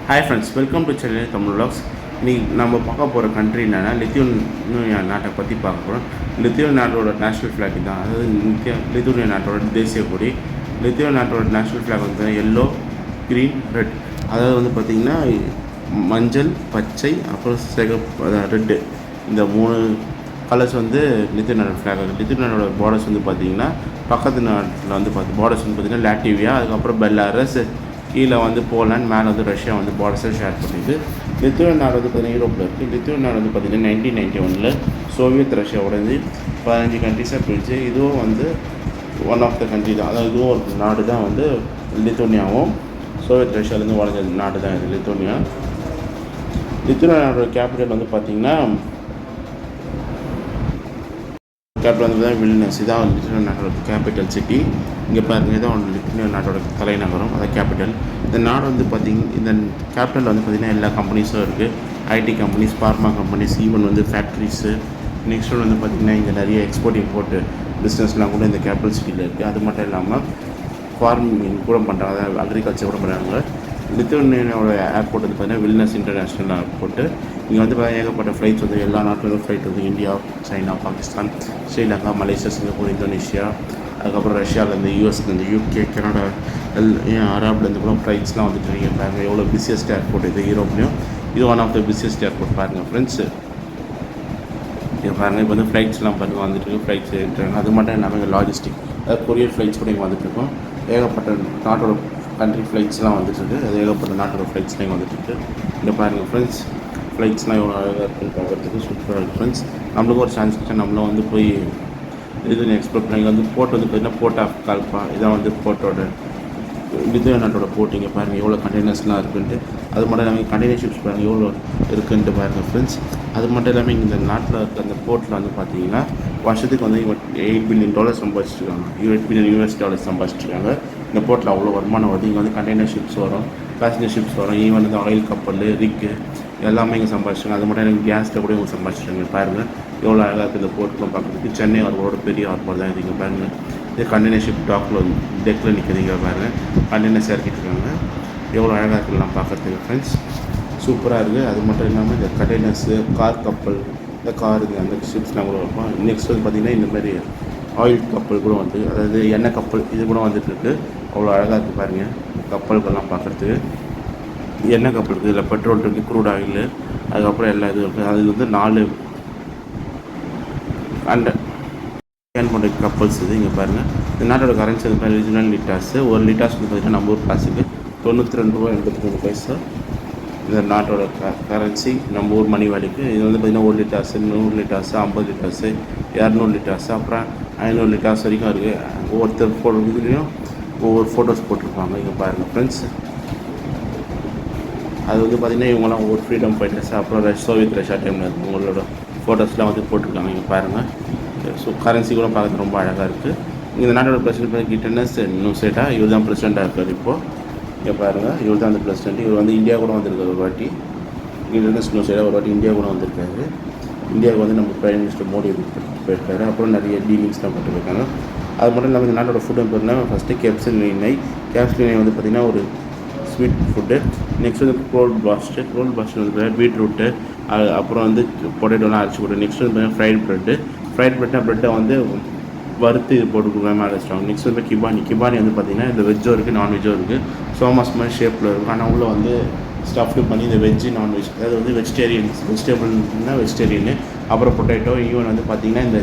Hi friends, welcome to Chennai Tamil vlogs. இன்றைக்கி நம்ம பார்க்க போகிற கண்ட்ரி என்னென்னா லித்துவேனியா நாட்டை பற்றி பார்க்க போகிறோம். லித்துவேனியா நாட்டோட நேஷ்னல் ஃப்ளாக் தான், அதாவது லித்துவேனியா நாட்டோட தேசிய கொடி. லித்துவேனியா நாட்டோட நேஷ்னல் ஃப்ளாக் வந்து எல்லோ, க்ரீன், ரெட். அதாவது வந்து பார்த்திங்கன்னா மஞ்சள், பச்சை, அப்புறம் சிகப்பு, ரெட்டு, இந்த 3 கலர்ஸ் வந்து லித்துவேனியா ஃப்ளாக். லித்துவேனியாவோட பார்டர்ஸ் வந்து பார்த்திங்கன்னா பக்கத்து நாட்டில் வந்து பார்டர்ஸ் வந்து பார்த்திங்கன்னா லாட்வியா, அதுக்கப்புறம் பெலாரஸ், கீழே வந்து போலாண்ட், மேலே வந்து ரஷ்யா வந்து பார்டர்ஸை ஷேர் பண்ணிது. லித்துவேனியா நாடு வந்து பார்த்திங்கன்னா யூரோப்பில் இருக்குது. லித்துவேனியா நாடு வந்து பார்த்திங்கன்னா 1991 சோவியத் ரஷ்யா உடஞ்சி 15 கண்ட்ரிஸாக பிரிஞ்சு இதுவும் வந்து ஒன் ஆஃப் த கண்ட்ரி தான். அதாவது இதுவும் ஒரு நாடு தான் வந்து லித்துவேனியாவும் சோவியத் ரஷ்யாவிலேருந்து உடஞ்ச நாடு தான் இது லித்துவேனியா. லித்துவேனியா நாடோட கேபிட்டல் வந்து பார்த்திங்கன்னா கேபிட்டல் வந்து வில்னியஸ். இதான் லித்துவேனியா நாட்டோட கேபிட்டல் சிட்டி. இங்கே பாருங்கள், இதான் லித்துவேனியா நாட்டோட தலைநகரம், அதான் கேபிட்டல். இந்த நாடு வந்து பார்த்திங்கன்னா இந்த கேபிட்டலில் வந்து பார்த்திங்கன்னா எல்லா கம்பெனிஸும் இருக்குது. IT companies, pharma companies, even வந்து ஃபேக்ட்ரிஸு. நெக்ஸ்ட் வந்து பார்த்திங்கன்னா இங்கே நிறைய எக்ஸ்போர்ட் இம்போர்ட்டு பிஸ்னஸ்லாம் கூட இந்த கேபிட்டல் சிட்டியில் இருக்குது. அது மட்டும் இல்லாமல் ஃபார்மிங் கூட பண்ணுறாங்க, அதாவது அக்ரிகல்ச்சர் கூட பண்ணுறாங்க. லித்துவேனியாவோட ஏர்போர்ட் வந்து பார்த்திங்கன்னா வில்னியஸ் இன்டர்நேஷ்னல் ஏர்போர்ட்டு. இங்கே வந்து ஏகப்பட்ட ஃப்ளைட்ஸ் வந்து எல்லா நாட்டிலும் ஃப்ளைட் வந்து India, China, Pakistan, Sri Lanka, Malaysia, Singapore, Indonesia, அதுக்கப்புறம் ரஷ்யாவிலேருந்து, யூஎஸ்லேருந்து, யூகே, கனடா, அரேப்லேருந்து கூட ஃப்ளைட்ஸ்லாம் வந்துட்டு இருக்கீங்க. பாருங்கள் எவ்வளோ பிஸியஸ்ட் ஏர்போர்ட் இது யூரோப்லேயும். இது one of the busiest airport பாருங்கள் ஃப்ரெண்ட்ஸு. இங்கே பாருங்கள், இப்போ வந்து ஃப்ளைட்ஸ்லாம் பாருங்கள் வந்துட்டுருக்கு, ஃப்ளைட்ஸ் ஏற்றுறாங்க. அது மட்டும் இல்லாமல் இங்கே லாஜிஸ்டிக், அதாவது கொரியர் ஃப்ளைட்ஸ் கூட இங்கே வந்துட்டுருக்கோம். ஏகப்பட்ட நாட்டோட கண்ட்ரி ஃப்ளைட்ஸ்லாம் வந்துட்டுருக்கு. அது ஏகப்பட்ட நாட்டோட ஃப்ளைட்ஸ்லாம் இங்கே வந்துட்டுருக்கு. இங்கே பாருங்கள் ஃப்ரெண்ட்ஸ், ஃப்ளைட்ஸ்லாம் எவ்வளோ அழகாக இருக்குன்னு பார்க்குறதுக்கு சூப்பராக இருக்குது ஃப்ரெண்ட்ஸ். நம்மளுக்கும் ஒரு சான்ஸ் கிட்ட நம்மளும் வந்து போய் இது எக்ஸ்ப்ளோர் பண்ணி. இங்கே வந்து போர்ட் வந்து பார்த்திங்கன்னா போர்ட் ஆஃப் கால்பா, இதான் வந்து போர்ட்டோட லித்துவேனியா நாட்டோட போர்ட். இங்கே பாருங்கள் எவ்வளோ கண்டெய்னர்ஸ்லாம் இருக்குன்ட்டு. அது மட்டும் இல்லாமல் கண்டெய்னர் ஷிப்ஸ் பாருங்கள் எவ்வளோ இருக்குன்ட்டு பாருங்கள் ஃப்ரெண்ட்ஸ். அது மட்டும் இல்லாமல் இந்த நாட்டில் இருக்க அந்த போர்ட்டில் வந்து பார்த்தீங்கன்னா வருஷத்துக்கு வந்து $8 பில்லியன் சம்பாதிச்சிருக்காங்க. $8 பில்லியன் சம்பாதிச்சிருக்காங்க. இந்த போர்ட்டில் அவ்வளோ வருமானம் வருது. இங்கே வந்து கண்டெய்னர் ஷிப்ஸ் வரும், பேசஞ்சர் ஷிப்ஸ் வரும், ஈவன் வந்து ஆயில் கப்பல், ரிக்கு எல்லாமே இங்கே சம்பாதிச்சிருக்காங்க. அது மட்டும் எனக்கு கேஸில் கூட இவங்க சம்பாதிச்சிருக்காங்க. பாருங்கள் எவ்வளோ அழகாக இருக்குது இந்த போர்ட்லாம் பார்க்குறதுக்கு. சென்னை அவரோட பெரிய ஹார்பர் தான் இது. இங்கே பாருங்கள், இது கண்டெய்னர் ஷிப் டாக்கில் வந்து டெக்கில் நிற்கிறீங்க பாருங்கள், கண்டெய்னர்ஸ் இறக்கிட்டு இருக்காங்க. எவ்வளோ அழகாக இருக்குலாம் பார்க்குறதுக்கு ஃப்ரெண்ட்ஸ், சூப்பராக இருக்குது. அது மட்டும் இல்லாமல் இந்த கண்டெய்னர்ஸு, கார் கப்பல், இந்த காரு, அந்த ஷிப்ஸ்லாம் கூட இருக்கும். நெக்ஸ்ட் வந்து பார்த்திங்கன்னா இந்தமாதிரி ஆயில் கப்பல் கூட வந்து, அதாவது எண்ணெய் கப்பல், இது கூட வந்துட்டுருக்கு. அவ்வளோ அழகாக இருக்குது பாருங்கள் கப்பல்கள்லாம் பார்க்குறதுக்கு. எண்ணெய் கப்பல் இருக்குது, இதில் பெட்ரோல் இருக்குது, க்ரூட் ஆயில், அதுக்கப்புறம் எல்லா இதுவும் இருக்குது. அது வந்து 4 ஸ்கேன் பண்ணுற கப்பல்ஸ் இது. இங்கே பாருங்கள், இந்த நாட்டோட கரன்சி வந்து ரீஜனல் லிட்டாஸ். ஒரு லிட்டாஸ் வந்து பார்த்திங்கன்னா நம்ம ஊர் காசுக்கு $92.83. இந்த நாட்டோட கரன்சி நம்ம ஊர் மணி வேலைக்கு. இது வந்து பார்த்திங்கன்னா 1 லிட்டாஸ், 100 லிட்டாஸ், 50 லிட்டாஸ், 200 லிட்டாஸ், அப்புறம் 500 லிட்டாஸ் வரைக்கும் இருக்குது. ஒவ்வொருத்தர் இதுலேயும் ஒவ்வொரு ஃபோட்டோஸ் போட்டிருப்பாங்க. இங்கே பாருங்கள் ஃப்ரெண்ட்ஸ், அது வந்து பார்த்திங்கன்னா இவங்களாம் ஒவ்வொரு ஃப்ரீடம் ஃபைட்டர்ஸ், அப்புறம் சோவியத் ரஷ்யா டைமில் இருக்குது உங்களோட ஃபோட்டோஸ்லாம் வந்து போட்டிருக்காங்க. இங்கே பாருங்கள், ஸோ கரன்சி கூட பார்க்குறது ரொம்ப அழகாக இருக்குது. இந்த நாட்டோட பிரசிடென்ட் கிட்டனஸ் நுசேட்டா, இவர் தான் பிரசிடெண்ட்டாக இருக்கார் இப்போது. இங்கே பாருங்கள், இவர் தான் அந்த பிரசிடென்ட். இவர் வந்து இந்தியா கூட வந்திருக்காரு ஒரு வாட்டி. கிட்டனஸ் நுசேட்டா ஒரு வாட்டி இந்தியா கூட வந்திருக்காரு. இந்தியாவுக்கு வந்து நம்ம பிரைம் மினிஸ்டர் மோடி போயிருக்காரு. அப்புறம் நிறைய டீலிங்ஸ்லாம் பண்ணிட்டு போயிருக்காங்க. அது மட்டும் இல்லாமல் இந்த நாட்டோட ஃபுட் பேர்னா ஃபஸ்ட்டு கேப்சலினை வந்து பார்த்திங்கன்னா ஒரு ஸ்வீட் ஃபுட்டு. நெக்ஸ்ட் வந்து ரோல் பாஸ்ட்டு வந்து பீட்ரூட்டு, அப்புறம் வந்து பொட்டேட்டோலாம் அரைச்சி போட்டு. நெக்ஸ்ட் வந்து ஃப்ரைட் ப்ரெட்னா ப்ரெட்டை வந்து வறுத்து இது போட்டு கொடுக்குற மாதிரி வச்சுருவாங்க. நெக்ஸ்ட் வந்து கிபானி வந்து பார்த்திங்கன்னா இந்த வெஜ்ஜும் இருக்குது, நான்வெஜ்ஜும் இருக்குது. சோமாஸ் மாதிரி ஷேப்பில் இருக்கும். ஆனால் உள்ள வந்து ஸ்டஃப்டு பண்ணி இந்த வெஜ்ஜு, நான்வெஜ், அதாவது வந்து வெஜிடேபிள்னா வெஜிடேரியனு, அப்புறம் பொட்டேட்டோ, ஈவன் வந்து பார்த்திங்கன்னா இந்த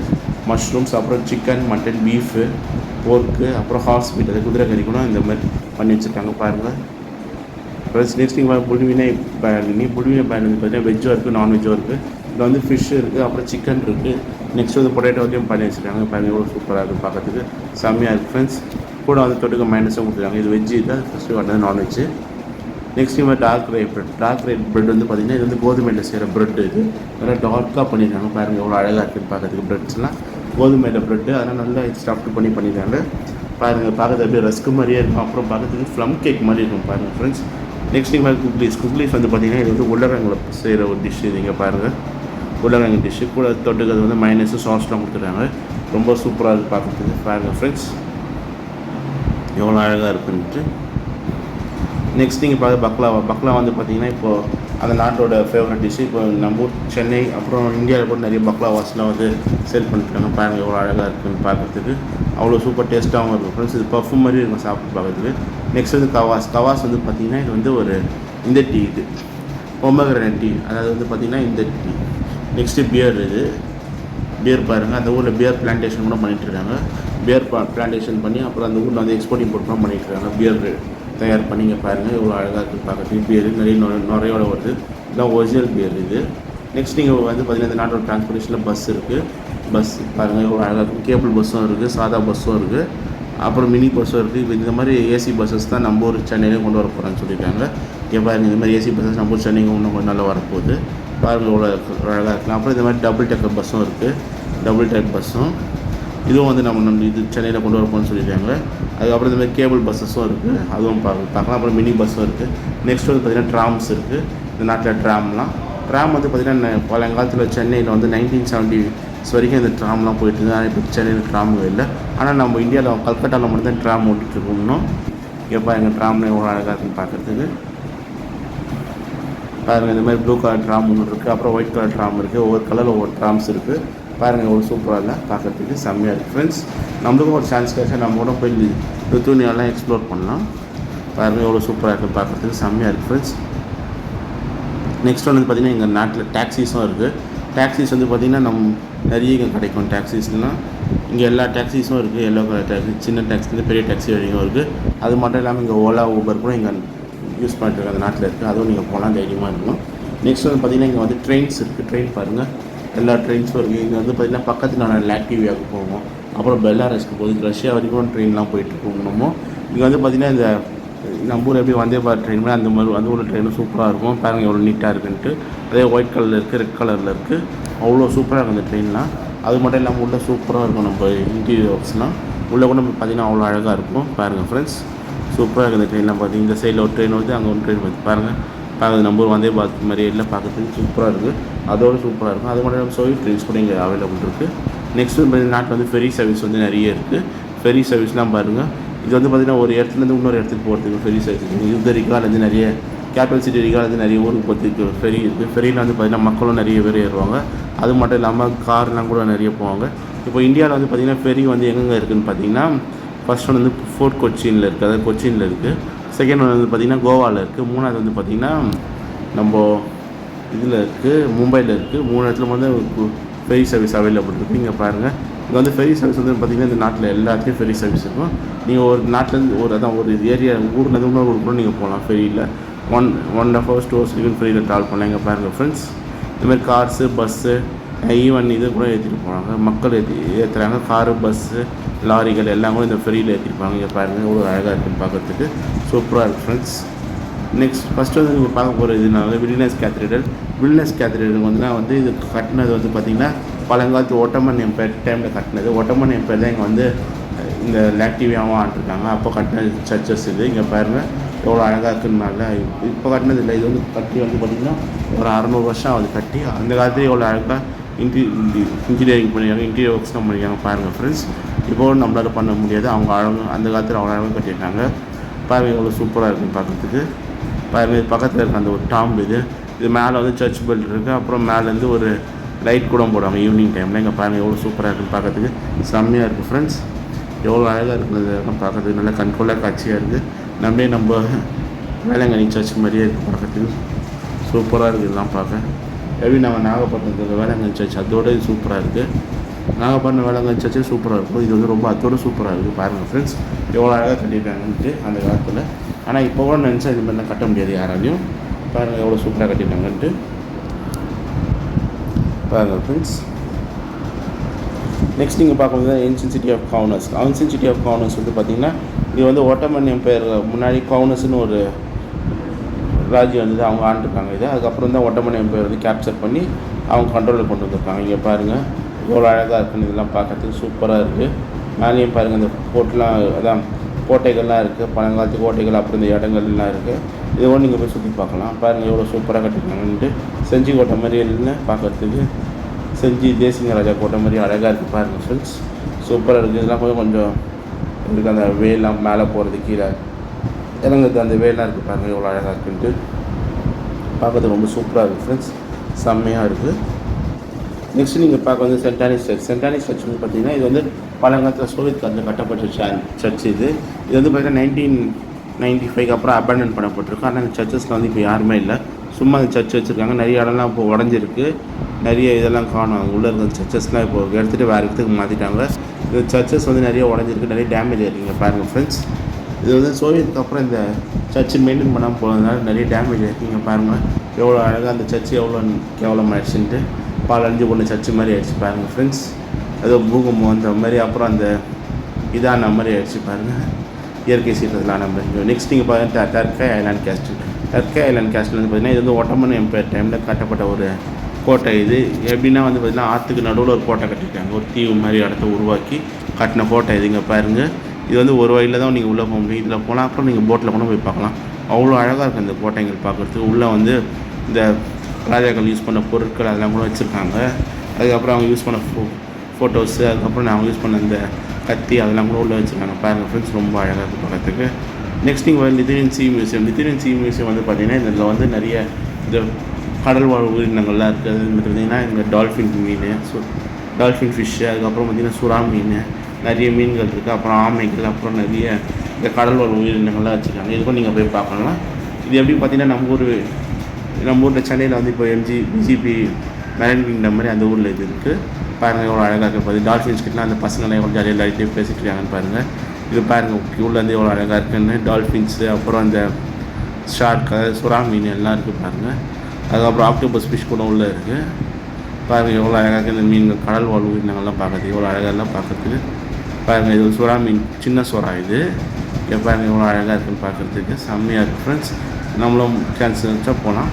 மஷ்ரூம்ஸ், அப்புறம் சிக்கன், மட்டன், பீஃபு, போர்க்கு, அப்புறம் ஹார்ஸ் மீட், அது குதிரை கறி கூட இந்த மாதிரி பண்ணி வச்சுருக்காங்க பாருங்கள். ப்ளஸ் நெக்ஸ்ட் நீங்கள் புல்வினை பேன் வந்து பார்த்திங்கன்னா வெஜ்ஜும் இருக்குது, நான்வெஜ்ஜும் இருக்குது. இதில் வந்து ஃபிஷ் இருக்குது, அப்புறம் சிக்கன் இருக்குது. நெக்ஸ்ட் வந்து பொட்டேட்டோவையும் பண்ணி வச்சுருக்காங்க. பாருங்கள் எவ்வளோ சூப்பராக இருக்குது, பார்க்கறதுக்கு செம்மையாக இருக்குது ஃப்ரெண்ட்ஸ். கூட வந்து தொட்டுக்க மைனஸும் கொடுத்துருக்காங்க. இது வெஜ்ஜு, இது ஃபஸ்ட்டு வந்து நான்வெஜ்ஜு. நெக்ஸ்ட் மாதிரி டார்க் ரைட் ப்ரெட் வந்து பார்த்திங்கன்னா இது வந்து கோதுமையில் செய்கிற ப்ரெட்டு. இது நல்லா டார்க்காக பண்ணியிருக்காங்க. பாருங்கள் எவ்வளோ அழகாக இருக்குது பார்க்கறதுக்கு. ப்ரெட்ஸ்லாம் கோதுமையில் ப்ரெட்டு, அதெல்லாம் நல்லா ஸ்டஃப்டு பண்ணியிருக்காங்க. பாருங்கள் பார்க்கறது அப்படியே ரஸ்க்கு மாதிரியே இருக்கும். அப்புறம் பார்க்கறதுக்கு ப்ளம் கேக் மாதிரி இருக்கும் பாருங்கள் ஃப்ரெண்ட்ஸ். நெக்ஸ்ட் நீங்கள் குக்லீஸ் வந்து பார்த்திங்கன்னா இது வந்து உருளைக்கிழங்குல செய்கிற ஒரு டிஷ். இது இங்கே பாருங்கள், உருளைக்கிழங்கு டிஷ்ஷு கூட தொட்டுக்கிறது வந்து மைனஸு, சாஸ்லாம் கொடுத்துருக்காங்க. ரொம்ப சூப்பராக இருக்குது பார்க்குறதுக்கு. பாருங்கள் ஃப்ரெண்ட்ஸ் எவ்வளோ அழகாக இருக்குன்ட்டு. நெக்ஸ்ட் நீங்கள் பார்த்து பக்லாவா வந்து பார்த்திங்கன்னா இப்போது அந்த நாட்டோட ஃபேவரட் டிஷ்ஷு. இப்போ நம்ம ஊர் சென்னை அப்புறம் இந்தியாவில் கூட நிறைய பக்லாவாஸ்லாம் வந்து சேல் பண்ணிட்டுருக்காங்க. பாருங்கள் எவ்வளோ அழகாக இருக்குதுன்னு பார்க்குறதுக்கு, அவ்வளோ சூப்பர் டேஸ்ட்டாகவும் இருக்கும் ஃப்ரெண்ட்ஸ். இது பஃப் மாதிரி இருக்கும் சாப்பிட்டு பார்க்குறதுக்கு. நெக்ஸ்ட் வந்து கவாஸ் வந்து பார்த்திங்கன்னா இது வந்து ஒரு இந்த டீ, இது பொமக்ரேனட் டீ, அதாவது வந்து பார்த்திங்கன்னா இந்த டீ. நெக்ஸ்ட்டு பியர் பாருங்கள், அந்த ஊரில் பியர் பிளான்டேஷன் கூட பண்ணிகிட்ருக்காங்க. பியர் பிளான்டேஷன் பண்ணி அப்புறம் அந்த ஊரில் வந்து எக்ஸ்போர்ட் இம்போர்ட்லாம் பண்ணிகிட்ருக்காங்க. பியர் தயார் பண்ணிங்க பாருங்கள் எவ்வளோ அழகாக இருக்குது பார்க்குறதுக்கு. பியர் நிறைய நுரையோட வருது, இதுதான் ஒரிஜினல் பியர் இது. நெக்ஸ்ட் நீங்கள் வந்து பார்த்திங்கன்னா இந்த நாட்டோட டிரான்ஸ்போர்ட்டேஷனில் பஸ் இருக்குது. பஸ் பாருங்கள் எவ்வளோ அழகாக இருக்கும். கேபிள் பஸ்ஸும் இருக்குது, சாதா பஸ்ஸும் இருக்குது, அப்புறம் மினி பஸ்ஸும் இருக்குது. இப்போ இந்த மாதிரி ஏசி பஸ்ஸஸ் தான் நம்ம ஊர் சென்னையிலே கொண்டு வர போகிறான்னு சொல்லியிருக்காங்க. இங்கே பாருங்கள் இந்த மாதிரி ஏசி பஸ்ஸஸ் நம்ம ஊர் சென்னைக்கு இன்னும் கொஞ்சம் நல்லா வரப்போகுது. பாருங்கள் எவ்வளோ அழகாக இருக்கலாம். அப்புறம் இந்த மாதிரி டபுள் டெக்கர் பஸ்ஸும் இருக்குது, டபுள் டைப் பஸ்ஸும் இதுவும் வந்து நம்ம இது சென்னையில் கொண்டு வரப்போன்னு சொல்லியிருக்காங்க. அதுக்கப்புறம் இந்த மாதிரி கேபிள் பஸ்ஸஸும் இருக்குது, அதுவும் பார்க்கலாம். அப்புறம் மினி பஸ்ஸும் இருக்குது. நெக்ஸ்ட் வந்து பார்த்திங்கன்னா ட்ராம்ஸ் இருக்குது இந்த நாட்டில். ட்ராம் வந்து பார்த்திங்கன்னா பழங்காலத்தில் சென்னையில் வந்து 1970s வரைக்கும் இந்த ட்ராம்லாம் போயிட்டு இருக்குது. ஆனால் இப்போ சென்னையில் ட்ராம் இல்லை. ஆனால் நம்ம இந்தியாவில் கல்கட்டாவில் மட்டும்தான் ட்ராம் ஓட்டிகிட்டு இருக்கோம்னோ. எப்போ எங்கள் ட்ராம்ல எவ்வளோ அழகாக இருக்குன்னு பார்க்குறதுக்கு பாருங்கள். இந்த மாதிரி ப்ளூ கலர் ட்ராம் ஒன்று இருக்குது, அப்புறம் ஒயிட் கலர் ட்ராம் இருக்குது. ஒவ்வொரு கலரில் ஒவ்வொரு ட்ராம்ஸ் இருக்குது. பாருங்கள் எவ்வளோ சூப்பராக இல்லை பார்க்குறதுக்கு, செம்மையாக இருக்குது ஃப்ரெண்ட்ஸ். நம்மளுக்கும் ஒரு சான்ஸ் கிடைச்சா நம்ம கூட போய் லித்துவேனியாலாம் எக்ஸ்ப்ளோர் பண்ணலாம். பாருங்கள் எவ்வளோ சூப்பராக இருக்குது பார்க்குறதுக்கு, செம்மையாக இருக்குது ஃப்ரெண்ட்ஸ். நெக்ஸ்ட் வந்து பார்த்திங்கன்னா எங்கள் நாட்டில் டாக்ஸிஸும் இருக்குது. டாக்ஸிஸ் வந்து பார்த்திங்கன்னா நிறைய இங்கே கிடைக்கும். டாக்ஸிஸ்லாம் இங்கே எல்லா டாக்ஸிஸும் இருக்குது. எல்லோ கலர் டாக்ஸி, சின்ன டாக்ஸிலேருந்து பெரிய டாக்ஸி வரைக்கும் இருக்குது. அது மட்டும் இல்லாமல் இங்கே ஓலா ஊபர் கூட இங்கே யூஸ் பண்ணிட்டு அந்த நாட்டில் இருக்குது. அதுவும் நீங்கள் போகலாம், தைரியமாக இருக்கணும். நெக்ஸ்ட் வந்து பார்த்திங்கன்னா இங்கே வந்து ட்ரெயின்ஸ் இருக்குது. ட்ரெயின் பாருங்கள் எல்லா ட்ரெயின்ஸும் இருக்குது. இங்கே வந்து பார்த்திங்கன்னா பக்கத்தில் நான் லாக்டிவியாவுக்கு போவோம், அப்புறம் பெல்லாரஸ்க்கு போகுது, ரஷ்யா வரைக்கும் ட்ரெயின்லாம் போயிட்டுருக்கோம். இங்கே வந்து பார்த்திங்கன்னா இந்த நம்ம ஊர் எப்படி வந்தே பாரத் ட்ரெயின் அந்த மாதிரி அந்த ஊரில் ட்ரெயினும் சூப்பராக இருக்கும். பாருங்கள் எவ்வளோ நீட்டாக இருக்குன்ட்டு. அதே ஒயிட் கலரில் இருக்குது, ரெட் கலரில் இருக்குது, அவ்வளோ சூப்பராக இருக்கும் அந்த ட்ரெயின்லாம். அது மட்டும் இல்லாமல் உள்ளே சூப்பராக இருக்கும் நம்ம இன்டீரியர் ஒர்க்ஸ்லாம். உள்ளே கூட பார்த்திங்கன்னா அவ்வளோ அழகாக இருக்கும். பாருங்கள் ஃப்ரெண்ட்ஸ் சூப்பராக இருக்குது இந்த ட்ரெயின்லாம். பார்த்திங்கன்னா இந்த சைடில் ஒரு ட்ரெயின் வந்து அங்கே ஒரு ட்ரெயின் வந்து பாருங்கள். நம்ம ஊர் வந்தே பாரத் மாதிரி எல்லாம் பார்க்குறதுக்கு சூப்பராக இருக்குது, அதோடு சூப்பராக இருக்கும். அது மட்டும் இல்லாமல் சோவியட் ட்ரெயின்ஸ் கூட இங்கே அவைலபிள் இருக்குது. நெக்ஸ்ட் வந்து நாட்டில் வந்து ஃபெரி சர்வீஸ் வந்து நிறைய இருக்குது. ஃபெரி சர்வீஸ்லாம் பாருங்கள். இது வந்து பார்த்திங்கன்னா ஒரு இடத்துலேருந்து இன்னொரு இடத்துக்கு போகிறதுக்கு ஃபெரி சர்வீஸ் இருக்குது. இது ரிகாலேருந்து நிறைய கேபிட்டல் சிட்டி ரிகாலேருந்து நிறைய ஊருக்கு போகிறதுக்கு ஃபெரி இருக்குது. ஃபெரியில் வந்து பார்த்திங்கன்னா மக்களும் நிறைய பேர் ஏறுவாங்க. அது மட்டும் இல்லாமல் கார்லாம் கூட நிறைய போவாங்க. இப்போ இந்தியாவில் வந்து பார்த்திங்கன்னா ஃபெரி வந்து எங்கெங்கே இருக்குதுன்னு பார்த்திங்கன்னா ஃபர்ஸ்ட் ஒன் வந்து ஃபோர்ட் கொச்சினில் இருக்குது, அதாவது கொச்சினில் இருக்குது. செகண்ட் ஒன் வந்து பார்த்திங்கன்னா கோவாவில் இருக்குது. மூணாவது வந்து பார்த்திங்கன்னா நம்ம இதில் இருக்குது, மும்பையில் இருக்குது. 3 இடத்துல வந்து ஃபெரி சர்வீஸ் அவைலபிள் இருக்குது. இங்கே பாருங்கள் இங்கே வந்து ஃபெரி சர்வீஸ் வந்து பார்த்திங்கன்னா இந்த நாட்டில் எல்லாத்துலேயும் ஃபெரி சர்வீஸ் இருக்கும். நீங்கள் ஒரு நாட்டிலேருந்து ஒரு ஏரியா ஊர்லேருந்து இன்னொரு ஊருக்கு கூட நீங்கள் போகலாம் ஃபெரியில். 1.5 hours 2 hours வரைக்கும் ஃபெரியில் ட்ராவல் பண்ணலாம். இங்கே பாருங்கள் ஃப்ரெண்ட்ஸ் இதுமாதிரி கார்ஸு, பஸ்ஸு, ஈவன் இது கூட ஏற்றிட்டு போகிறாங்க. மக்கள் ஏற்றுறாங்க. காரு, பஸ்ஸு, லாரிகள் எல்லாம் கூட இந்த ஃபெரியில் ஏற்றிருப்பாங்க. இங்கே பாருங்கள் எவ்வளோ அழகாக இருக்குன்னு பார்க்குறதுக்கு, சூப்பராக இருக்குது ஃப்ரெண்ட்ஸ். நெக்ஸ்ட் ஃபஸ்ட்டு வந்து நீங்கள் பார்க்க போகிற இதுனால வில்னஸ் கேத்தீட்ரல் வந்து இது கட்டினது வந்து பார்த்திங்கன்னா பழங்காலத்து ஒட்டமன் எம்பையர் டைமில் கட்டினது. ஒட்டமன் எம்பையர் தான் இங்கே வந்து இந்த லாக்டிவியாவும் ஆண்டிருக்காங்க. அப்போ கட்டின சர்ச்சஸ் இது. இங்கே பாருங்கள் எவ்வளோ அழகாக இருக்குதுனால இப்போ கட்டினது இல்லை. இது வந்து கட்டி வந்து பார்த்திங்கன்னா ஒரு 600 வருஷம் ஆகுது கட்டி. அந்த காலத்துலேயே எவ்வளோ அழகாக இன்ஜினியரிங் பண்ணியிருக்காங்க, இன்டீரியர் ஒர்க்ஸ்லாம் பண்ணியிருக்காங்க. பாருங்கள் ஃப்ரெண்ட்ஸ் இப்போது நம்மளால் பண்ண முடியாது, அவங்க அழகாக அந்த காலத்தில் அவ்வளோ அழகாக கட்டியிருக்காங்க. பாருங்கள் எவ்வளோ சூப்பராக இருக்குன்னு பார்க்குறதுக்கு. பாருங்கள் பக்கத்தில் இருக்க அந்த ஒரு டாம்பு இது மேலே வந்து சர்ச் பெல் இருக்குது. அப்புறம் மேலேருந்து ஒரு லைட் கூட போடுவாங்க ஈவினிங் டைமில். இங்கே பாருங்கள் எவ்வளோ சூப்பராக இருக்குன்னு பார்க்குறதுக்கு, செம்மையாக இருக்குது ஃப்ரெண்ட்ஸ். எவ்வளோ அழகாக இருக்குது பார்க்குறதுக்கு, நல்லா கண்ட்ரோலாக காட்சியாக இருக்குது. நம்ம வேளாங்கண்ணி சர்ச் மாதிரியே இருக்குது பார்க்குறதுக்கு, சூப்பராக இருக்குது இதெல்லாம் பார்க்க. எப்படி நம்ம நாகப்பட்டினத்தில் வேளாங்கண்ணி சர்ச் அதோட இது சூப்பராக இருக்குது. நாகப்பட்டினம் வேளாங்கண்ணி சர்ச்சே சூப்பராக இருக்கும். இது வந்து ரொம்ப அதோட சூப்பராக இருக்குது. பாருங்கள் ஃப்ரெண்ட்ஸ் எவ்வளோ அழகாக கட்டியிருக்காங்கன்ட்டு அந்த காலத்தில். ஆனால் இப்போ கூட நினச்சா இது மாதிரிலாம் கட்ட முடியாது யாராலையும். பாருங்கள் எவ்வளோ சூப்பராக கட்டியிருக்காங்கன்ட்டு பாருங்கள் ஃப்ரெண்ட்ஸ். நெக்ஸ்ட் நீங்கள் பார்க்கும்போது ancient city of Kaunas. Ancient city of Kaunas வந்து பார்த்திங்கன்னா இது வந்து ஒட்டமன் எம்பையர் முன்னாடி கவுனஸ்னு ஒரு ராஜ்யம் வந்து அவங்க ஆண்டுருக்காங்க இது. அதுக்கப்புறம் தான் ஒட்டமன் எம்பையர் வந்து கேப்சர் பண்ணி அவங்க கண்ட்ரோலில் கொண்டு வந்திருக்காங்க. இங்கே பாருங்கள் எவ்வளோ அழகாக இருக்குன்னு இதெல்லாம் பார்க்கறதுக்கு சூப்பராக இருக்குது. மேலேயும் பாருங்கள் இந்த போட்டெலாம் அதான் கோட்டைகள்லாம் இருக்குது, பழங்காலத்து கோட்டைகள், அப்புறம் இந்த இடங்கள்லாம் இருக்குது. இதை கூட நீங்கள் போய் சுற்றி பார்க்கலாம். பாருங்கள் எவ்வளோ சூப்பராக கட்டிருக்காங்கன்ட்டு. செஞ்சி கோட்டை மாதிரி இல்லை பார்க்குறதுக்கு, செஞ்சி தேசிங்க ராஜா கோட்டை மாதிரி அழகாக இருக்குது. பாருங்கள் ஃப்ரெண்ட்ஸ் சூப்பராக இருக்குது. இதெல்லாம் கொஞ்சம் இருக்குது அந்த வேலாம் மேலே போகிறது கீழே இறங்குறது அந்த வேலாம் இருக்குது பாருங்கள் எவ்வளோ அழகாக இருக்குன்ட்டு. பார்க்கறது ரொம்ப சூப்பராக இருக்குது ஃப்ரெண்ட்ஸ், செம்மையாக இருக்குது. நெக்ஸ்ட் நீங்கள் பார்க்க வந்து saint Anne's church. Saint Anne's church வந்து பார்த்தீங்கன்னா இது வந்து பழங்காலத்தில் சோவியத் காலத்தில் கட்டப்பட்ட சர்ச். இது வந்து பார்த்தீங்கன்னா 1995 அப்புறம் அபேண்டன் பண்ணப்பட்டிருக்கு. ஆனால் அந்த சர்ச்சஸில் வந்து இப்போ யாருமே இல்லை, சும்மா அந்த சர்ச் வச்சுருக்காங்க. நிறைய இடம்லாம் இப்போ உடஞ்சிருக்கு, நிறைய இதெல்லாம் காணும். அங்கே உள்ள இருக்கிற சர்ச்சஸ்லாம் இப்போ எடுத்துகிட்டு வேறு இடத்துக்கு மாற்றிட்டாங்க. இந்த சர்ச்சஸ் வந்து நிறைய உடஞ்சிருக்கு, நிறைய டேமேஜ் இருக்குங்க பாருங்கள் ஃப்ரெண்ட்ஸ். இது வந்து சோவியத்துக்கு அப்புறம் இந்த சர்ச்சு மெயின்டைன் பண்ணாமல் போனதுனால நிறைய டேமேஜ் இருக்குங்க பாருங்கள். எவ்வளோ அழகாக அந்த சர்ச்சு எவ்வளோ கேவலம் ஆகிடுச்சுன்ட்டு பாலஞ்சு பொண்ணு சர்ச்சு மாதிரி ஆகிடுச்சு பாருங்கள் ஃப்ரெண்ட்ஸ். ஏதோ பூகம்பம் அந்த மாதிரி அப்புறம் அந்த இதான மாதிரி ஆகிடுச்சு பாருங்கள், இயற்கை சீற்றத்தில் ஆன மாதிரி. நெக்ஸ்ட் நீங்கள் பார்த்தீங்கன்னா டர்கை ஐலாண்ட் கேஸ்டில். டர்கை ஐலாண்ட் கேஸ்டில் வந்து பார்த்திங்கன்னா இது வந்து ஒட்டமன் எம்பையர் டைமில் கட்டப்பட்ட ஒரு கோட்டை. இது எப்படின்னா வந்து பார்த்திங்கன்னா ஆற்றுக்கு நடுவில் ஒரு கோட்டை கட்டியிருக்காங்க, ஒரு தீவு மாதிரி இடத்த உருவாக்கி கட்டின கோட்டை இதுங்க பாருங்கள். இது வந்து ஒரு வழியில் தான் நீங்கள் உள்ளே போக முடியும். இதில் போனால் அப்புறம் நீங்கள் போட்டில் கூட போய் பார்க்கலாம். அவ்வளோ அழகாக இருக்குது இந்த கோட்டைங்கள் பார்க்குறதுக்கு. உள்ளே வந்து இந்த ராஜாக்கள் யூஸ் பண்ண பொருட்கள் அதெல்லாம் கூட வச்சுருக்காங்க. அதுக்கப்புறம் அவங்க யூஸ் பண்ண ஃபோட்டோஸு, அதுக்கப்புறம் அவங்க யூஸ் பண்ண இந்த கத்தி அதெல்லாம் கூட உள்ளே வச்சுருக்காங்க பாருங்கள் ஃப்ரெண்ட்ஸ், ரொம்ப அழகாக இருக்குது பார்க்குறதுக்கு. நெக்ஸ்ட் நீங்கள் வந்து லித்தூனியன் சீ மியூசியம். லித்தூனியன் சீ மியூசியம் வந்து பார்த்திங்கன்னா இதில் வந்து நிறைய இந்த கடல் வாழ் உயிரினங்கள்லாம் இருக்குது. அது பார்த்திங்கன்னா இங்கே டால்ஃபின் மீன், டால்ஃபின் ஃபிஷ்ஷு, அதுக்கப்புறம் பார்த்திங்கன்னா சுறா மீன், நிறைய மீன்கள் இருக்குது. அப்புறம் ஆமைகள், அப்புறம் நிறைய இந்த கடல் வாழ் உயிரினங்கள்லாம் வச்சுருக்காங்க. இதுக்கும் நீங்கள் போய் பார்க்கலாம். இது எப்படி பார்த்திங்கன்னா நம்ம ஊரில் சென்னையில் வந்து இப்போ பிஜிபி மெரைன் கிங்டம் மாதிரி அந்த ஊரில் இது இருக்குது பாருங்கள். எவ்வளோ அழகாக இருக்குது பார்த்து டால்ஃபின்ஸ் கிட்டலாம் அந்த பசங்களாம் எவ்வளோ ஜாலியாக எல்லாத்தையும் பேசிட்டு இருக்காங்கன்னு பாருங்கள். இது பாருங்கள் உள்ளே வந்து எவ்வளோ அழகாக இருக்குன்னு. டால்ஃபின்ஸு, அப்புறம் அந்த ஷார்க்கு, சுறா மீன் எல்லாம் இருக்குது பாருங்கள். அதுக்கப்புறம் ஆக்டோபஸ் ஃபிஷ் கூட உள்ளே இருக்குது பாருங்கள். எவ்வளோ அழகாக இருக்குது இந்த மீன்கள், கடல் வாழ் உயிரினங்கள்லாம் பார்க்குறதுக்கு எவ்வளோ அழகாகலாம் பார்க்குறதுக்கு பாருங்கள். இது சுறா மீன், சின்ன சுறா இது. பாருங்கள் எவ்வளோ அழகாக இருக்குன்னு பார்க்குறதுக்கு, செம்மையாக இருக்குது ஃப்ரெண்ட்ஸ். நம்மளும் சான்ஸ் வச்சா போகலாம்.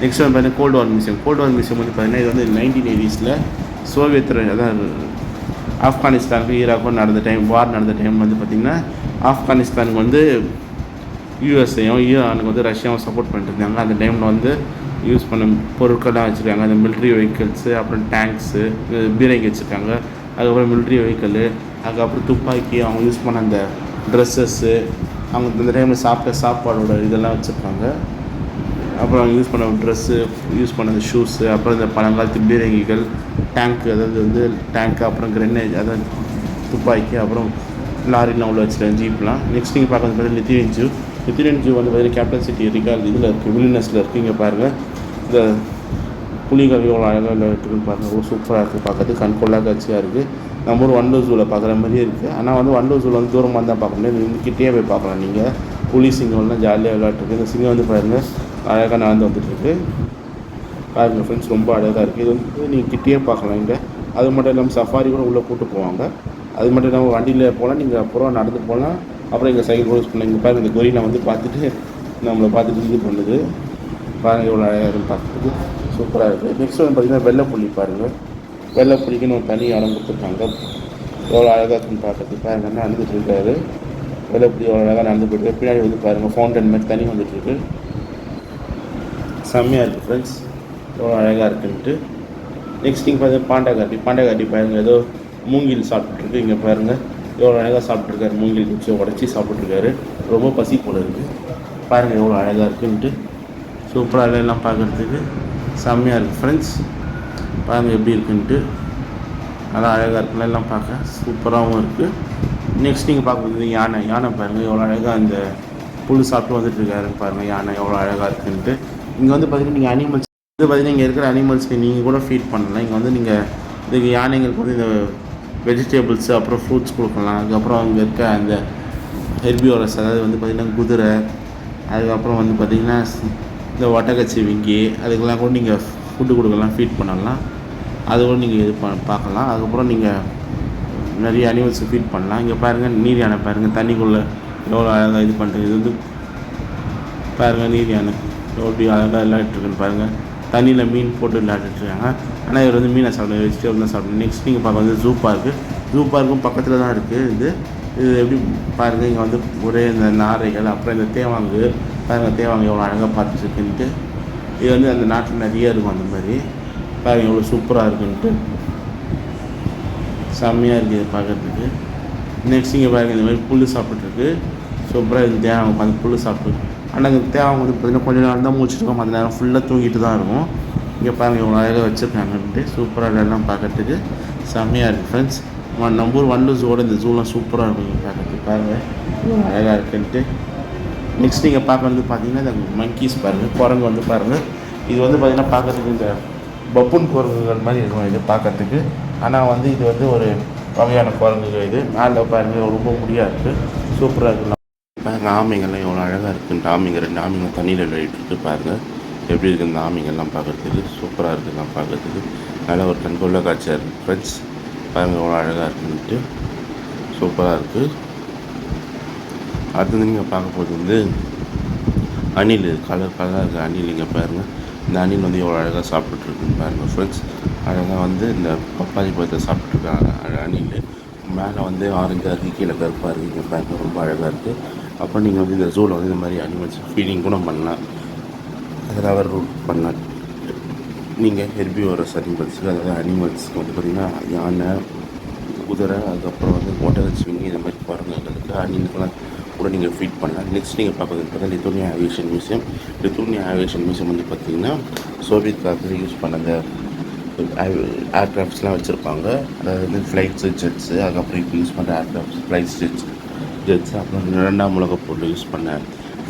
நெக்ஸ்ட் வந்து பார்த்தீங்கன்னா கோல்டு வார் மியூசியம். கோல்டு வார் மியூசியம் வந்து பார்த்தீங்கன்னா இது வந்து 1980s சோவியத் அதாவது ஆப்கானிஸ்தானுக்கு ஈராக்கும் வார் நடந்த டைம் வந்து பார்த்திங்கன்னா ஆப்கானிஸ்தானுக்கு வந்து யூஎஸ்ஏயும் ஈரானுக்கு வந்து ரஷ்யாவும் சப்போர்ட் பண்ணிட்டு இருந்தாங்க. அந்த டைமில் வந்து யூஸ் பண்ண பொருட்கள்லாம் வச்சுருக்காங்க. அந்த மிலிட்ரி வெஹிக்கிள்ஸு, அப்புறம் டேங்க்ஸு, பீரங்கி வச்சுருக்காங்க. அதுக்கப்புறம் மிலிட்ரி வெஹிக்கிள், அதுக்கப்புறம் துப்பாக்கி, அவங்க யூஸ் பண்ண அந்த ட்ரெஸ்ஸஸ்ஸு, அவங்க இந்த டைமில் சாப்பிட்ட சாப்பாடோட இதெல்லாம் வச்சுருக்காங்க. அப்புறம் அவங்க யூஸ் பண்ண ட்ரெஸ்ஸு, யூஸ் பண்ண ஷூஸு, அப்புறம் இந்த பழங்காலத்து பீரங்கிகள், டேங்க்கு, அதாவது வந்து டேங்க்கு, அப்புறம் கிரெனேஜ், அதாவது துப்பாக்கி, அப்புறம் லாரிலாம் உள்ள வச்சுருக்காங்க, ஜீப்லாம். நெக்ஸ்ட் நீங்கள் பார்க்குறது பார்த்தீங்கன்னா லித்தூனியன் ஜூ. லித்தூனியன் ஜூ வந்து பார்த்தீங்கன்னா கேபிட்டல் சிட்டி ரிகால் இதில் இருக்குது, வில்னஸில் இருக்குது. இங்கே பாருங்கள் இந்த புலிகள் எவ்வளோ அழகாக இருக்குதுன்னு பாருங்கள், ரொம்ப சூப்பராக இருக்குது பார்க்கறதுக்கு, கண்கொள்ளா காட்சியாக இருக்குது. நம்ம ஒரு வண்டலூர் ஜூவில் பார்க்குற மாதிரியே இருக்குது. ஆனால் வந்து வண்டலூர் ஜூவில் வந்து தூரமாக தான் பார்க்க முடியாது, இன்கிட்டே போய் பார்க்கலாம். நீங்கள் புலி சிங்கம்லாம் ஜாலியாக விளையாட்டுருக்கு. இந்த சிங்கம் வந்து பாருங்கள் அழகாக நடந்து வந்துட்டுருக்கு பாருங்கள் ஃப்ரெண்ட்ஸ், ரொம்ப அழகாக இருக்குது. இது வந்து நீங்கள் கிட்டேயே பார்க்கலாம் இங்கே. அது மட்டும் இல்லாமல் சஃபாரி கூட உள்ளே கூப்பிட்டு போவாங்க. அது மட்டும் இல்லாமல் வண்டியில் போகலாம், நீங்கள் அப்புறம் நடந்து போகலாம், அப்புறம் இங்கே சைக்கிள் ரோஸ் பண்ணலாம். இங்கே பாருங்கள் இந்த கொரிலா வந்து பார்த்துட்டு நம்மளை பார்த்துட்டு இது பண்ணுது பாருங்கள், எவ்வளோ அழகாக இருக்குன்னு பார்க்குறதுக்கு சூப்பராக இருக்குது. நெக்ஸ்ட் வந்து பார்த்திங்கன்னா வெள்ளைப்புலி பாருங்கள். வெள்ளைப்புலிக்குன்னு ஒரு தனி இடம் கொடுத்துருக்காங்க, எவ்வளோ அழகாக இருக்குன்னு பார்க்குறதுக்கு பாருங்கள். நடந்துட்டு இருக்காரு வெள்ளைப்புலி, எவ்வளோ அழகாக நடந்து போயிட்டு. பின்னாடி வந்து பாருங்கள் ஃபவுண்டன் மாதிரி தண்ணி வந்துட்டுருக்கு, செம்மையாக இருக்குது ஃப்ரெண்ட்ஸ், எவ்வளோ அழகாக இருக்குன்ட்டு. நெக்ஸ்ட் நீங்கள் பார்த்தீங்கன்னா பாண்டகாட்டி பாருங்கள், ஏதோ மூங்கில் சாப்பிட்ருக்கு. இங்கே பாருங்கள் எவ்வளோ அழகாக சாப்பிட்ருக்காரு, மூங்கில் குச்சி உடச்சி சாப்பிட்ருக்காரு. ரொம்ப பசி போல் இருக்குது பாருங்கள், எவ்வளோ அழகாக இருக்குன்ட்டு. சூப்பராக எல்லாம் பார்க்குறதுக்கு செம்மையாக இருக்குது ஃப்ரெண்ட்ஸ், பாருங்கள் எப்படி இருக்குன்ட்டு. நல்லா அழகாக இருக்குல்ல, எல்லாம் பார்க்க சூப்பராகவும் இருக்குது. நெக்ஸ்ட் நீங்கள் பார்க்குறது யானை பாருங்கள், எவ்வளோ அழகாக அந்த புல் சாப்பிட்டு வந்துட்டுருக்காருன்னு பாருங்கள். யானை எவ்வளோ அழகாக இருக்குன்ட்டு. இங்கே வந்து பார்த்திங்கன்னா நீங்கள் அனிமல்ஸ் இது பார்த்திங்கன்னா இங்கே இருக்கிற அனிமல்ஸ்க்கு நீங்கள் கூட ஃபீட் பண்ணலாம். இங்கே வந்து நீங்கள் இதுக்கு யானைங்களுக்கு வந்து இந்த வெஜிடபிள்ஸு, அப்புறம் ஃப்ரூட்ஸ் கொடுக்கலாம். அதுக்கப்புறம் அங்கே இருக்க அந்த ஹெர்பியோரஸ், அதாவது வந்து பார்த்திங்கன்னா குதிரை, அதுக்கப்புறம் வந்து பார்த்திங்கன்னா இந்த ஒட்டகச்சிவிங்கி, அதுக்கெல்லாம் கூட நீங்கள் ஃபுட்டு கொடுக்கலாம், ஃபீட் பண்ணலாம். அது கூட நீங்கள் இது பார்க்கலாம். அதுக்கப்புறம் நீங்கள் நிறைய அனிமல்ஸை ஃபீட் பண்ணலாம். இங்கே பாருங்கள் நீர் யானை பாருங்கள், தண்ணிக்குள்ளே எவ்வளோ அழகாக இது பண்ணுறது. இது வந்து பாருங்கள் நீர் யானை எப்படி அழகாக விளையாட்டுருக்குன்னு பாருங்கள். தண்ணியில் மீன் போட்டு விளையாட்டுருக்காங்க. ஆனால் இவர் வந்து மீனை சாப்பிடுங்க, வெஜிடபிள் தான் சாப்பிடுங்க. நெக்ஸ்ட் நீங்கள் பார்க்க வந்து ஜூ பார்க்கும் பக்கத்தில் தான் இருக்குது. இது எப்படி பாருங்கள், இங்கே வந்து ஒரே இந்த நாரைகள், அப்புறம் இந்த தேவாங்கு பாருங்கள், தேவாங்கு எவ்வளோ அழகாக பார்த்துருக்குன்ட்டு. இது வந்து அந்த நாட்டில் நிறைய இருக்கும் அந்த மாதிரி பாருங்கள், எவ்வளோ சூப்பராக இருக்குன்ட்டு, செம்மையாக இருக்குது இது பார்க்குறதுக்கு. நெக்ஸ்ட் இங்கே பாருங்கள் இந்த மாதிரி புல் சாப்பிட்ருக்கு. சூப்பராக இது தேவை அந்த புல் சாப்பிட்டு. ஆனால் அங்கே தேவை வந்து பார்த்திங்கன்னா கொஞ்சம் நேரம் தான் முடிச்சுருக்கோம், அந்த நேரம் ஃபுல்லாக தூங்கிட்டு தான் இருக்கும். இங்கே பாருங்கள் இவ்வளோ அழகாக வச்சுருக்காங்கன்ட்டு சூப்பராக எல்லாம் பார்க்கறதுக்கு செம்மையாக இருக்குது ஃப்ரெண்ட்ஸ். நம்ம ஊர் வண்டலூர் ஜூவோட இந்த ஜூலாம் சூப்பராக இருக்கும் பார்க்கறதுக்கு. பாருங்கள் இவ்வளோ அழகாக இருக்குன்ட்டு. நெக்ஸ்ட் நீங்கள் பார்க்குறது பார்த்தீங்கன்னா இந்த மங்கீஸ் பாருங்கள், குரங்கு வந்து பாருங்கள். இது வந்து பார்த்திங்கன்னா பார்க்கறதுக்கு இந்த பப்புன் குரங்குகள் மாதிரி இருக்கும் இது பார்க்கறதுக்கு. ஆனால் வந்து இது வந்து ஒரு வகையான குரங்குகள். இது மேலே பாருங்கள் ரொம்ப முடியாக இருக்குது, சூப்பராக இருக்குது. பாருங்கள் ஆமைங்கள்லாம் எவ்வளோ அழகாக இருக்குன்ட்டு. ஆமைங்க 2 ஆமைங்க தண்ணியில் விளையாடிட்டு பாருங்கள் எப்படி இருக்குது இந்த ஆமைங்கள்லாம் பார்க்குறதுக்கு. சூப்பராக இருக்குதுலாம் பார்க்குறதுக்கு, நல்லா ஒரு கண்கொள்ளா காட்சியாக இருக்குது ஃப்ரெண்ட்ஸ். பாருங்கள் எவ்வளோ அழகாக இருக்குன்ட்டு, சூப்பராக இருக்குது. அடுத்தது நீங்கள் பார்க்க போகிறது வந்து அணில், கலர் கலராக இருக்குது அணில். இங்கே பாருங்கள் இந்த அணில் வந்து எவ்வளோ அழகாக சாப்பிட்டுருக்குன்னு பாருங்கள் ஃப்ரெண்ட்ஸ். அழகாக வந்து இந்த பப்பாளி பழத்தை சாப்பிட்ருக்காங்க அணில். மேலே வந்து ஆரஞ்சாக இருக்குது, கீழே கருப்பாக இருக்குது. இங்கே பாருங்கள் ரொம்ப அழகாக இருக்குது. அப்புறம் நீங்கள் வந்து இந்த ஜூவில் வந்து இந்த மாதிரி அனிமல்ஸ் ஃபீடிங் கூட பண்ணலாம், அதில் ரூட் பண்ணலாம். நீங்கள் ஹெர்பிவோரஸ் அனிமல்ஸுக்கு, அதாவது அனிமல்ஸ்க்கு வந்து பார்த்திங்கன்னா யானை, குதிரை, அதுக்கப்புறம் வந்து ஒட்டகச்சிவிங்கி, இந்த மாதிரி குரங்குகளுக்கு அனிமல்கெலாம் கூட நீங்கள் ஃபீட் பண்ணலாம். நெக்ஸ்ட் நீங்கள் பார்க்குறது பார்த்தா லித்தூனியா ஏவியேஷன் மியூசியம். லித்தூனியா ஏவியேஷன் மியூசியம் வந்து பார்த்திங்கன்னா சோவியத் காலத்தில் யூஸ் பண்ண அந்த ஏர்க்ராஃப்ட்ஸ்லாம் வச்சுருப்பாங்க. அதாவது வந்து ஃப்ளைட்ஸு, ஜெட்ஸு, அதுக்கப்புறம் இப்போ யூஸ் பண்ணுற ஏர்க்ராஃப்ட்ஸ், ஃப்ளைட்ஸ், ஜெட்ஸு, அப்புறம் 2ஆம் உலகப் போரில் யூஸ் பண்ண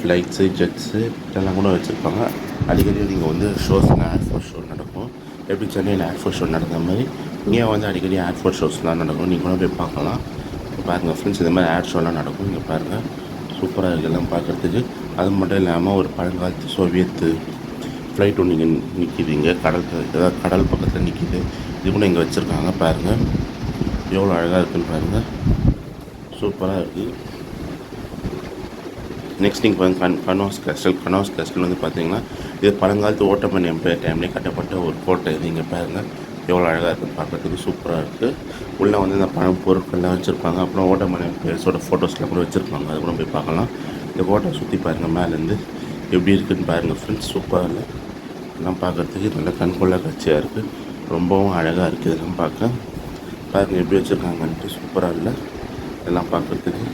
ஃப்ளைட்ஸு, ஜெட்ஸு இதெல்லாம் கூட வச்சுருப்பாங்க. அடிக்கடி நீங்கள் வந்து ஷோஸ்லாம் ஏர்ஃபோர்ஸ் ஷோ நடக்கும். எப்படி சென்னையில் ஏர்ஃபோர்ஸ் ஷோ நடக்கிற மாதிரி இங்கே வந்து அடிக்கடி ஏர்ஃபோர்ஸ் ஷோஸ்லாம் நடக்கும். நீங்கள் கூட போய் பார்க்கலாம். பாருங்கள் ஃப்ரெண்ட்ஸ், இந்த மாதிரி ஏர் ஷோலாம் நடக்கும். இங்கே பாருங்கள் சூப்பராக இருக்குது எல்லாம் பார்க்குறதுக்கு. அது மட்டும் இல்லாமல் ஒரு பழங்காலத்து சோவியத்து ஃப்ளைட் ஒன்று இங்கே நிற்கிது. இங்கே கடல் பக்கத்தில் நிற்கிது. இது கூட இங்கே வச்சுருக்காங்க. பாருங்கள் எவ்வளோ அழகாக இருக்குதுன்னு பாருங்கள், சூப்பராக இருக்குது. நெக்ஸ்ட் நீங்கள் பாருங்கள் கனோஸ் கேஸ்டல். கனோஸ் கேஸ்டல் வந்து பார்த்தீங்கன்னா இது பழங்காலத்து ஓட்டமன் எம்பையர் டைம்லேயே கட்டப்பட்ட ஒரு கோட்டை. இது இங்கே பாருங்கள் எவ்வளோ அழகாக இருக்குது பார்க்குறதுக்கு, சூப்பராக இருக்குது. உள்ளே வந்து இந்த பழம் பொருட்கள்லாம் வச்சுருப்பாங்க. அப்புறம் ஓட்டமன் எம்பையர்ஸோட ஃபோட்டோஸ்லாம் கூட வச்சுருப்பாங்க, அது கூட போய் பார்க்கலாம். இந்த கோட்டை சுற்றி பாருங்கள் மேலேருந்து எப்படி இருக்குதுன்னு பாருங்கள் ஃப்ரெண்ட்ஸ். சூப்பராக இல்லை எல்லாம் பார்க்குறதுக்கு நல்ல கண்கொள்ளா காட்சியாக இருக்குது, ரொம்பவும் அழகாக இருக்குது இதெல்லாம் பார்க்க. பாருங்கள் எப்படி வச்சுருக்காங்கன்ட்டு, சூப்பராக இல்லை இதெல்லாம் பார்க்குறதுக்கு.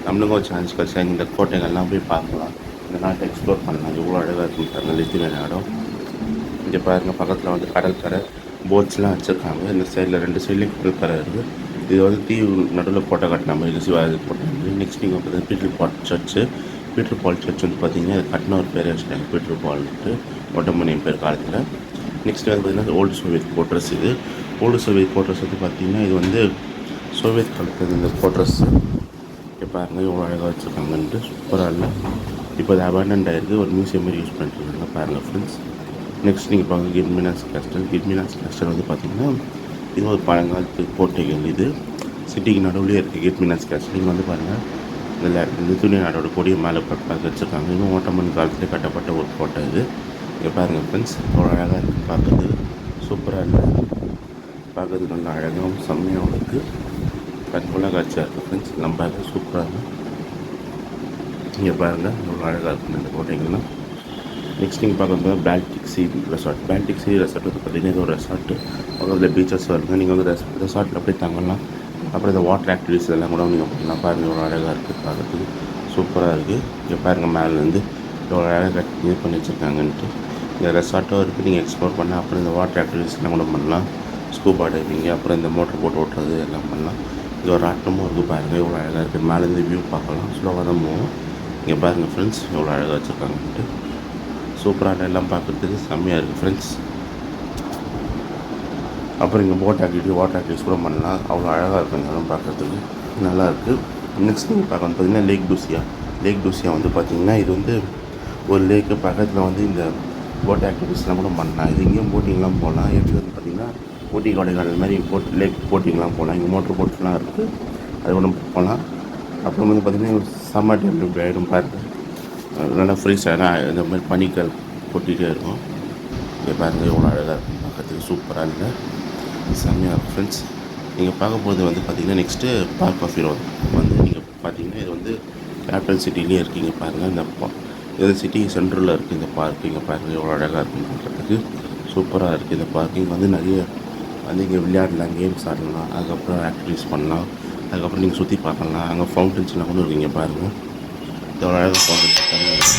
நம்மளுக்கும் ஒரு சான்ஸ் கிடச்சா இந்த கோட்டைகள்லாம் போய் பார்க்கலாம், இந்த நாட்டை எக்ஸ்ப்ளோர் பண்ணலாம். எவ்வளோ அழகாக இருக்குன்னு பாருங்கள் லித்தூனியா இடம். இங்கே பாருங்கள் பக்கத்தில் வந்து கடற்கரை, போட்ஸ்லாம் வச்சுருக்காங்க. இந்த சைடில் 2 சைட்லேயும் கடற்கரை இருக்குது. இது வந்து தீவு நடுவில் கோட்டை கட்டின மாதிரி சிவாஜி கோட்டை. நெக்ஸ்ட் நீங்கள் பார்த்தீங்கன்னா Peter Paul church. Peter Paul church வந்து பார்த்திங்கன்னா இது கட்டின ஒரு பேர் வச்சுட்டாங்க, பீட்டர் பால்ட்டு, ஒட்டமனியம் பேர் காலத்தில். நெக்ஸ்ட் வந்து பார்த்திங்கன்னா ஓல்டு சோவியத் கோட்ரஸ். இது ஓல்டு சோவியத் கோட்ரஸ் வந்து பார்த்திங்கன்னா இது வந்து சோவியத் காலத்தில் இந்த கோட்ரஸ்ஸு. இங்கே பாருங்கள் எவ்வளோ அழகாக வச்சுருக்காங்கன்ட்டு, சூப்பராக இல்லை. இப்போ அது அபேண்டன்ட் ஆகிருக்கு, ஒரு மியூசியம் மாதிரி யூஸ் பண்ணிட்டுருக்காங்க. பாருங்கள் ஃப்ரெண்ட்ஸ். நெக்ஸ்ட் நீங்கள் பார்க்க கிட்மினாஸ் கேஸ்டல். கிட்மினாஸ் கேஸ்டல் வந்து பார்த்திங்கன்னா இது ஒரு பழங்காலத்து கோட்டைகள். இது சிட்டிக்கு நடுவுலேயே இருக்குது கிட்மினாஸ் கேஸ்டல். நீங்கள் வந்து பாருங்கள் இந்த லித்தூனியா நாடோட கொடியை மேலே பார்க்க வச்சுருக்காங்க. இன்னும் ஓட்டமன் காலத்தில் கட்டப்பட்ட ஒரு கோட்டை இது. இங்கே பாருங்கள் ஃப்ரெண்ட்ஸ் எவ்வளோ அழகாக இருக்குது பார்க்குறது, சூப்பராக இல்லை பார்க்குறதுக்கு நல்லா அழகாகவும் செம்மையாகவும் இருக்குது, கண்கொள்ளா காட்சியாக இருக்குது ஃப்ரெண்ட்ஸ். நம்ம பார்க்க சூப்பராக இருக்குது. இங்கே பாருங்கள் எவ்வளோ அழகாக இருக்குது இந்த கோட்டைகள்லாம். நெக்ஸ்ட் நீங்கள் பார்க்குறது Baltic C resort. Baltic C resort வந்து பார்த்திங்கன்னா இது ஒரு ரெசார்ட்டு, பக்கத்தில் பீச்சஸ் வருங்க. நீங்கள் வந்து ரெசார்ட்டில் போய் தங்கலாம். அப்புறம் இந்த வாட்டர் ஆக்டிவிட்டிஸ் எல்லாம் கூட நீங்கள் பண்ணலாம். பாருங்கள் எவ்வளோ அழகாக இருக்குது பார்க்குறதுக்கு, சூப்பராக இருக்குது. இங்கே பாருங்கள் மேலேருந்து எவ்வளோ அழகாக இது பண்ணி வச்சுருக்காங்கன்ட்டு. இந்த ரெசார்ட்டும் இருக்குது, நீங்கள் எக்ஸ்ப்ளோர் பண்ணலாம். அப்புறம் இந்த வாட்டர் ஆக்டிவிட்டிஸ்லாம் கூட பண்ணலாம், ஸ்கூபா டைவிங்கு, அப்புறம் இந்த மோட்டர் போட் ஓட்டுறது எல்லாம் பண்ணலாம். இது ஒரு ஆட்டமும் இருக்குது. பாருங்கள் எவ்வளோ அழகாக இருக்குது, மேலேருந்து வியூ பார்க்கலாம், ஸ்லோவாக தான் போகும். இங்கே பாருங்கள் ஃப்ரெண்ட்ஸ் எவ்வளோ அழகாக வச்சுருக்காங்கன்ட்டு, சூப்பராக எல்லாம் பார்க்குறதுக்கு செம்மையாக இருக்குது ஃப்ரெண்ட்ஸ். அப்புறம் இங்கே போட் ஆக்டிவிட்டி, வாட்டர் ஆக்டிவிட்டிஸ் கூட பண்ணலாம், அவ்வளோ அழகாக இருக்கும் இதெல்லாம் பார்க்குறதுக்கு, நல்லாயிருக்கு. நெக்ஸ்ட் நீங்கள் பார்க்கணும் பார்த்தீங்கன்னா லேக் டூசியா. லேக் டூசியா வந்து பார்த்திங்கன்னா இது வந்து ஒரு லேக்கு பக்கத்தில் வந்து இந்த போட் ஆக்டிவிட்டிஸ்லாம் கூட பண்ணலாம். இது இங்கேயும் போட்டிங்லாம் போகலாம். எப்படி வந்து பார்த்திங்கன்னா ஊட்டி கொடைக்கானல் மாதிரி லேக் போட்டிங்லாம் போகலாம். இங்கே மோட்டர் போட்ஸ்லாம் இருக்குது, அது கூட போகலாம். அப்புறம் வந்து பார்த்திங்கன்னா சம்மர் டைம் இப்படி ஆகிடும் பாருங்கள், நல்லா ஃப்ரீஸாக இந்த மாதிரி பனிக்கல் கொட்டிகிட்டே இருக்கும். இங்கே பாருங்கள் எவ்வளோ அழகாக இருக்கும் பார்க்கறதுக்கு, சூப்பராக இல்லை செம்மையாக இருக்கும் ஃப்ரெண்ட்ஸ். நீங்கள் பார்க்க போகிறது வந்து பார்த்திங்கன்னா நெக்ஸ்ட்டு பார்க் ஆஃப் ஹீரோ வந்து நீங்கள் பார்த்தீங்கன்னா இது வந்து கேபிட்டல் சிட்டிலேயே இருக்கீங்க. பாருங்கள் இந்த சிட்டி சென்ட்ரலில் இருக்குது இந்த பார்க். இங்கே பாருங்கள் எவ்வளோ அழகாக இருக்குன்னு பார்க்குறதுக்கு, சூப்பராக இருக்குது. இந்த பார்க்கிங் வந்து நிறைய வந்து இங்கே விளையாடலாம், கேம்ஸ் ஆடலாம், அதுக்கப்புறம் ஆக்டிவிட்டிஸ் பண்ணலாம், அதுக்கப்புறம் நீங்கள் சுற்றி பார்க்கலாம். அங்கே ஃபவுண்டன்ஸ்லாம் கூட இருக்கீங்க பாருங்கள், எவ்வளோ அழகாக ஃபவுண்டன்ஸ்.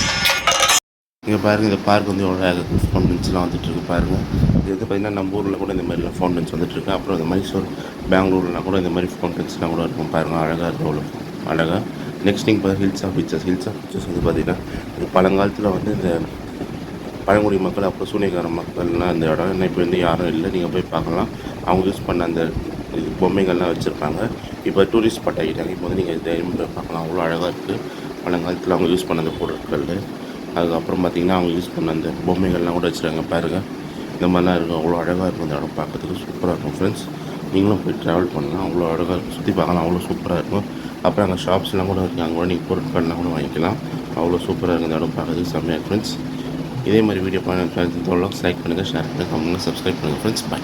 இங்கே பாருங்கள், இந்த பார்க் வந்து எவ்வளோ அழகாக ஃபவுண்டன்ஸ்லாம் வந்துட்டுருக்கு பாருங்கள். இது வந்து பார்த்திங்கன்னா நம்ம ஊரில் கூட இந்த மாதிரிலாம் ஃபவுண்டன்ஸ் வந்துட்டுருக்கு. அப்புறம் இந்த மைசூர், பெங்களூர்லாம் கூட இந்த மாதிரி ஃபவுண்டன்ஸ்லாம் கூட இருக்கும் பாருங்கள். அழகாக இருக்கும் அவ்வளோ அழகாக. நெக்ஸ்ட் நீங்கள் பார்த்தா ஹில்ஸ் ஆஃப் பீச்சஸ் வந்து பார்த்திங்கன்னா இது பழங்காலத்தில் வந்து இந்த பழங்குடி மக்கள் அப்புறம் சூனியக்கார மக்கள்லாம் அந்த இடம் என்ன இப்போ வந்து யாரும் இல்லை. நீங்கள் போய் பார்க்கலாம். அவங்க யூஸ் பண்ண அந்த இது பொம்மைகள்லாம் வச்சுருப்பாங்க. இப்போ டூரிஸ்ட் ஸ்பாட் ஆகிட்டாங்க. இப்போ வந்து நீங்கள் தைரியமாக போய் பார்க்கலாம். அவ்வளோ அழகாக இருக்குது. பழங்காலத்தில் அவங்க யூஸ் பண்ண அந்த பொருட்கள். அதுக்கப்புறம் பார்த்திங்கன்னா அவங்க யூஸ் பண்ண அந்த பொம்மைகள்லாம் கூட வச்சுருக்காங்க பாருங்கள். இந்த மாதிரிலாம் இருக்கும். அவ்வளோ அழகாக இருக்கும். இந்த இடம் பார்க்கறதுக்கு சூப்பராக இருக்கும் ஃப்ரெண்ட்ஸ். நீங்களும் போய் ட்ராவல் பண்ணலாம். அவ்வளோ அழகாக இருக்கும். சுற்றி பார்க்கலாம். அவ்வளோ சூப்பராக இருக்கும். அப்புறம் அங்கே ஷாப்ஸ்லாம் கூட இருக்குது. அங்கே கூட நீங்கள் பொருட்கள்லாம் கூட வாங்கிக்கலாம். அவ்வளோ சூப்பராக இருக்கும். இந்த இடம் பார்க்கறதுக்கு செம்மையாக ஃப்ரெண்ட்ஸ். இதே மாதிரி வீடியோ பண்ண ஃப்ரெண்ட்ஸ் லைக் பண்ணுங்கள், ஷேர் பண்ணுங்கள், கமெண்ட் பண்ணுங்கள், சப்ஸ்கிரைப் பண்ணுங்கள் ஃப்ரெண்ட்ஸ். பாய்.